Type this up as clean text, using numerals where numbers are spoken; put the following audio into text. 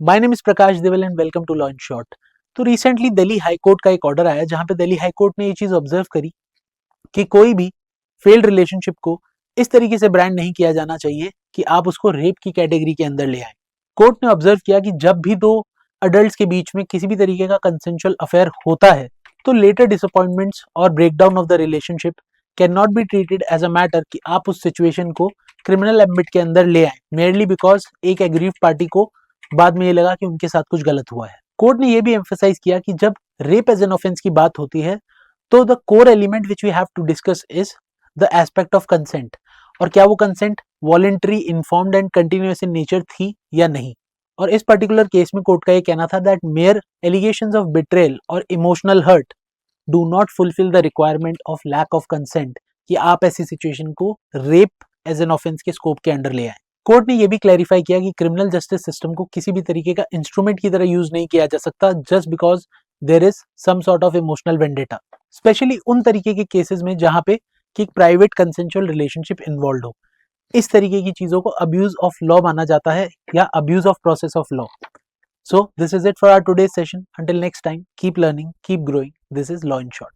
My name is Prakash Deval and welcome to law in short. तो recently Delhi high court का एक order आया जहां पे दिल्ली हाई कोर्ट ने ये चीज ऑब्जर्व करी कि कोई भी फेल्ड रिलेशनशिप को इस तरीके से ब्रांड नहीं किया जाना चाहिए कि आप उसको रेप की कैटेगरी के अंदर ले आए। कोर्ट ने ऑब्जर्व किया कि जब भी दो अडल्ट के बीच में किसी भी तरीके का कंसेंशुअल अफेयर होता है तो लेटर डिसअपॉइंटमेंट्स और breakdown of the relationship can not be treated as a matter कि आप उस सिचुएशन को क्रिमिनल एम्बिट के अंदर ले आए मेयरली बिकॉज एक एग्रीव पार्टी को बाद में ये लगा कि उनके साथ कुछ गलत हुआ है। कोर्ट ने ये भी एम्फेसाइज किया कि जब रेप एज एन ऑफेंस की बात होती है तो the core element which we have to discuss is the aspect of consent, और क्या वो consent voluntary, informed and continuous in nature थी या नहीं। और इस पर्टिकुलर केस में कोर्ट का ये कहना था that mere allegations of betrayal or emotional hurt do not fulfil the requirement of lack of consent कि आप ऐसी सिचुएशन को रेप एज एन ऑफेंस के स्कोप के अंडर ले आए। कोर्ट ने यह भी क्लैरिफाई किया कि क्रिमिनल जस्टिस सिस्टम को किसी भी तरीके का इंस्ट्रूमेंट की तरह यूज नहीं किया जा सकता just because there is some sort of emotional vendetta, especially उन तरीके के केसेस में जहां पे कि एक प्राइवेट कंसेंशुअल रिलेशनशिप इन्वॉल्व हो। इस तरीके की चीजों को अब्यूज ऑफ लॉ माना जाता है या abuse of process of law. So this is it for our today session. Until next time, keep learning, keep growing. This is law in short.